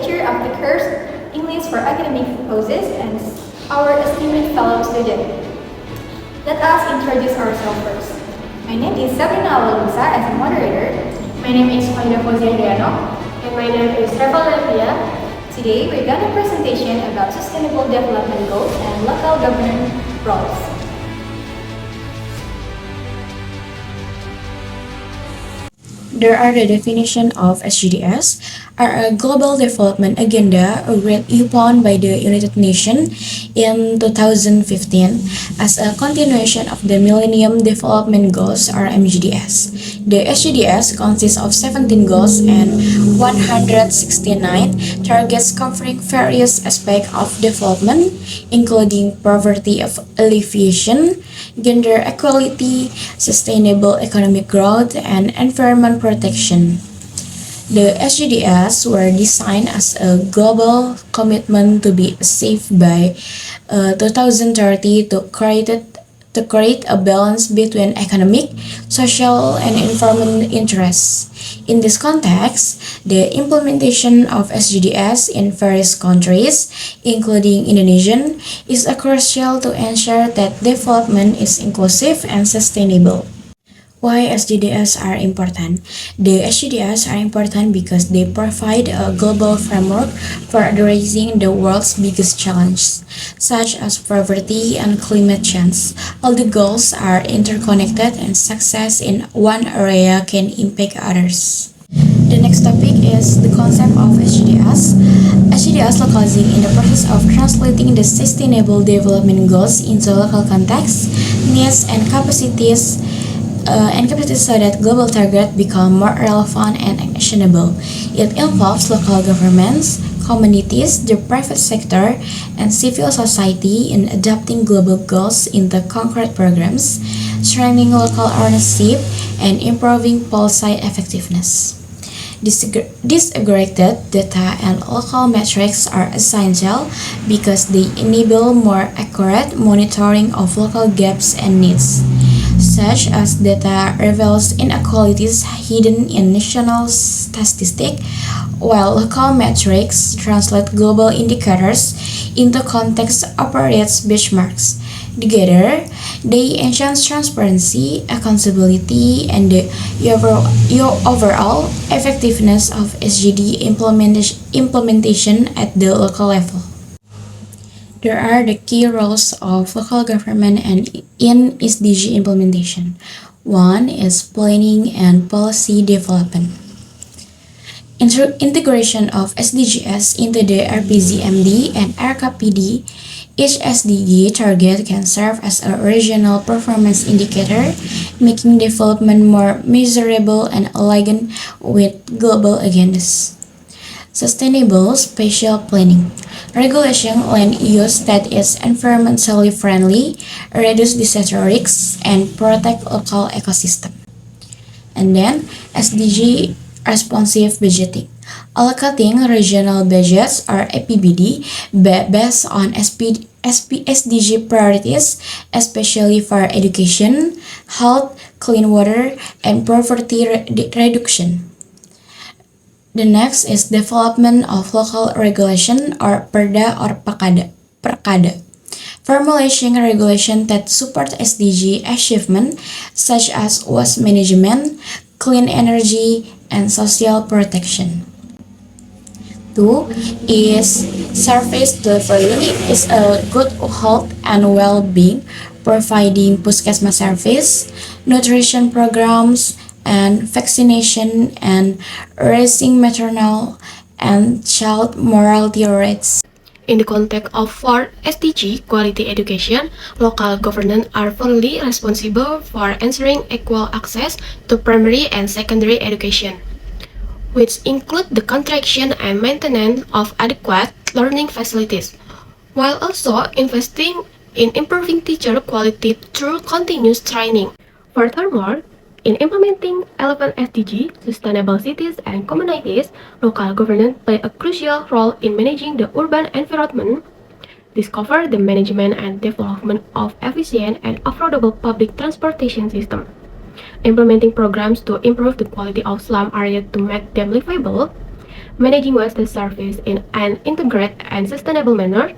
teacher of the course English for academic purposes and our esteemed fellow student. Let us introduce ourselves first. My name is Sabrina Awalusa as a moderator. My name is Faida Fauziandriano. And my name is Reval Levia. Today we're done a presentation about sustainable development goals and local government roles. There are the definition of SDGs are a global development agenda agreed upon by the United Nations in 2015 as a continuation of the Millennium Development Goals or MGDS. The SDGs consist of 17 goals and 169 targets covering various aspects of development, including poverty alleviation, gender equality, sustainable economic growth, and environment protection. The SDGs were designed as a global commitment to be safe by 2030 to create a balance between economic, social, and environmental interests. In this context, the implementation of SDGs in various countries, including Indonesia, is crucial to ensure that development is inclusive and sustainable. Why SDGs are important? The SDGs are important because they provide a global framework for addressing the world's biggest challenges, such as poverty and climate change. All the goals are interconnected and success in one area can impact others. The next topic is the concept of SDGs. SDGs localizing in the process of translating the Sustainable Development Goals into local context, needs, and capacities so that global targets become more relevant and actionable. It involves local governments, communities, the private sector, and civil society in adopting global goals into concrete programs, strengthening local ownership, and improving policy effectiveness. Disaggregated data and local metrics are essential because they enable more accurate monitoring of local gaps and needs, such as data reveals inequalities hidden in national statistics, while local metrics translate global indicators into context-operated benchmarks. Together, they enhance transparency, accountability, and the overall effectiveness of SDG implementation at the local level. There are the key roles of local government and in SDG implementation. One is planning and policy development. Integration of SDGs into the RPZMD and RKPD. Each SDG target can serve as a regional performance indicator, making development more measurable and aligned with global agendas. Sustainable spatial planning. Regulation land use that is environmentally friendly, reduce disaster risks, and protect local ecosystem. And then SDG responsive budgeting. Allocating regional budgets or APBD based on SDG priorities, especially for education, health, clean water, and poverty reduction. The next is development of local regulation or PERDA or PERKADA. Formulating regulation that support SDG achievement such as waste management, clean energy, and social protection. 2 is service delivery is a good health and well-being, providing puskesmas service, nutrition programs, and vaccination and raising maternal and child mortality rates. In the context of 4 SDG quality education, local governments are fully responsible for ensuring equal access to primary and secondary education, which include the construction and maintenance of adequate learning facilities, while also investing in improving teacher quality through continuous training. Furthermore, in implementing 11 SDG, sustainable cities and communities, local governments play a crucial role in managing the urban environment. This covers the management and development of efficient and affordable public transportation system, implementing programs to improve the quality of slum areas to make them livable, managing waste service in an integrated and sustainable manner,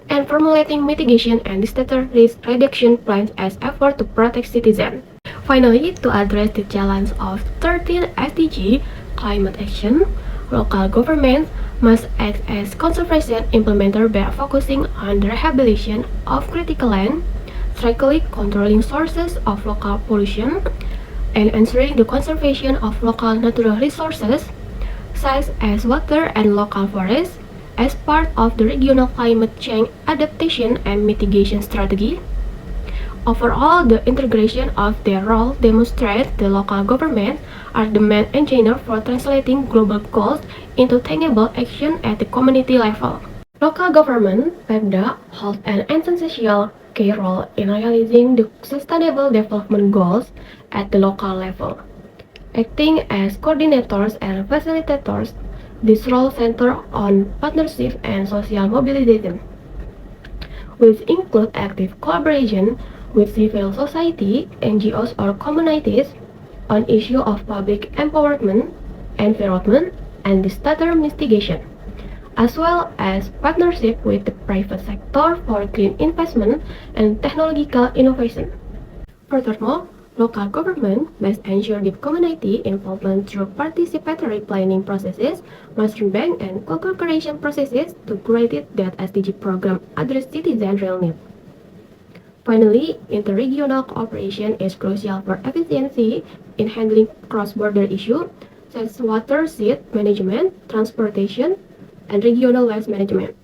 and formulating mitigation and disaster risk reduction plans as effort to protect citizens. Finally, to address the challenge of 13 SDG climate action, local governments must act as conservation implementer by focusing on the rehabilitation of critical land, strictly controlling sources of local pollution, and ensuring the conservation of local natural resources, such as water and local forests, as part of the regional climate change adaptation and mitigation strategy. Overall, the integration of their role demonstrates the local governments are the main engineer for translating global goals into tangible action at the community level. Local government, PEMDA, hold an essential key role in realizing the sustainable development goals at the local level. Acting as coordinators and facilitators, this role centers on partnership and social mobilization, which include active collaboration with civil society, NGOs, or communities on issues of public empowerment, environment, and disaster mitigation, as well as partnership with the private sector for green investment and technological innovation. Furthermore, local government must ensure deep community involvement through participatory planning processes, master bank, and co-creation processes to guarantee that SDG program address citizen real needs. Finally, interregional cooperation is crucial for efficiency in handling cross-border issues such as water, seed management, transportation, and regional waste management.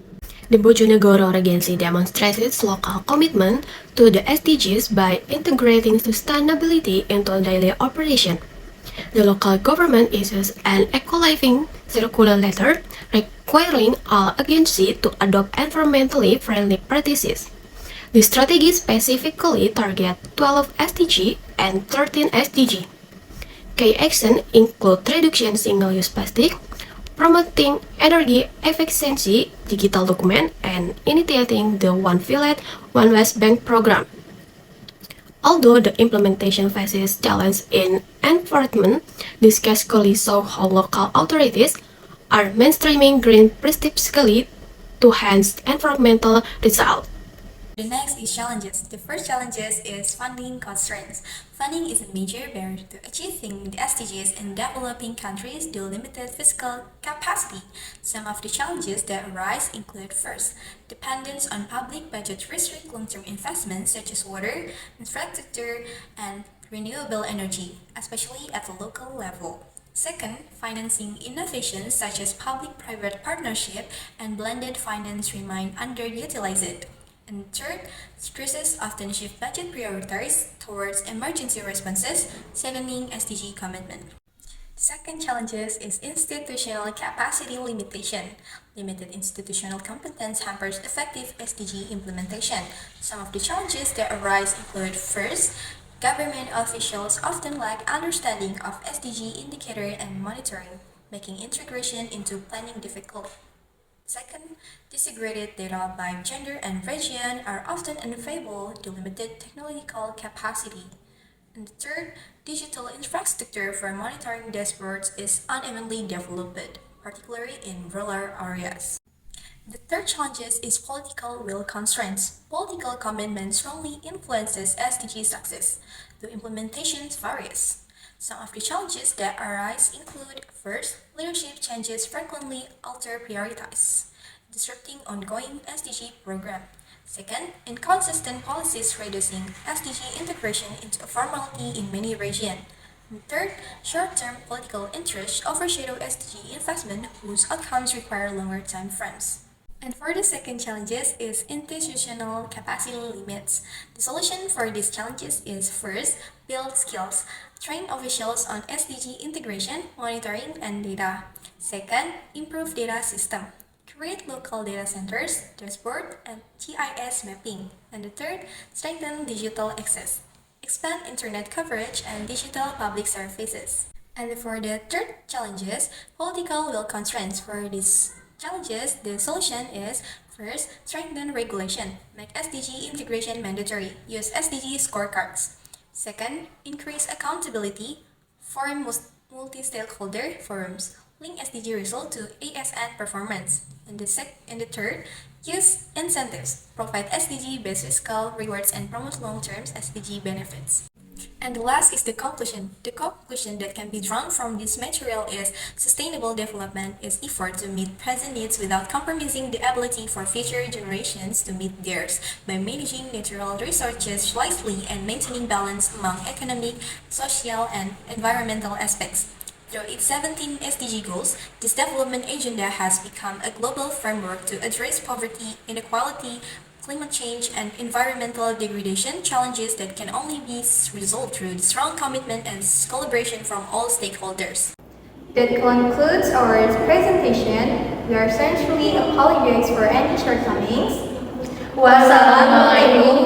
The Bojonegoro Regency demonstrates its local commitment to the SDGs by integrating sustainability into daily operation. The local government issues an eco-living circular letter requiring all agencies to adopt environmentally friendly practices. The strategy specifically targets 12 SDG and 13 SDG. Key actions include reduction single-use plastic, promoting energy efficiency, digital document, and initiating the One Village, One West Bank program. Although the implementation faces challenges in enforcement, this case clearly shows how local authorities are mainstreaming green specifically to enhance environmental results. The next is challenges. The first challenges is funding constraints. Funding is a major barrier to achieving the SDGs in developing countries due to limited fiscal capacity. Some of the challenges that arise include first, dependence on public budget restrict long-term investments such as water, infrastructure, and renewable energy, especially at the local level. Second, financing innovations such as public-private partnership and blended finance remain underutilized. And third, stresses often shift budget priorities towards emergency responses, cheapening SDG commitment. Second challenges is institutional capacity limitation. Limited institutional competence hampers effective SDG implementation. Some of the challenges that arise include first, government officials often lack understanding of SDG indicator and monitoring, making integration into planning difficult. Second, disaggregated data by gender and region are often unavailable due to limited technological capacity. And third, digital infrastructure for monitoring dashboards is unevenly developed, particularly in rural areas. The third challenge is political will constraints. Political commitment strongly influences SDG success, though implementation varies. Some of the challenges that arise include first, leadership changes frequently alter priorities, disrupting ongoing SDG program. Second, inconsistent policies reducing SDG integration into a formality in many regions. And third, short-term political interests overshadow SDG investment whose outcomes require longer time frames. And for the second challenges is institutional capacity limits. The solution for these challenges is first, build skills. Train officials on SDG integration, monitoring, and data. Second, improve data system. Create local data centers, dashboard, and GIS mapping. And the third, strengthen digital access. Expand internet coverage and digital public services. And for the third challenges, political will constraints. For these challenges, the solution is first, strengthen regulation. Make SDG integration mandatory. Use SDG scorecards. Second, increase accountability. Form multi-stakeholder forums. link SDG result to ASN performance. And the third, use incentives, provide SDG-based fiscal rewards and promote long-term SDG benefits. And the last is the conclusion. The conclusion that can be drawn from this material is sustainable development is effort to meet present needs without compromising the ability for future generations to meet theirs by managing natural resources wisely and maintaining balance among economic, social, and environmental aspects. Through its 17 SDG goals, this development agenda has become a global framework to address poverty, inequality, climate change, and environmental degradation, challenges that can only be resolved through strong commitment and collaboration from all stakeholders. That concludes our presentation. We are sincerely apologize for any shortcomings. Wassalamualaikum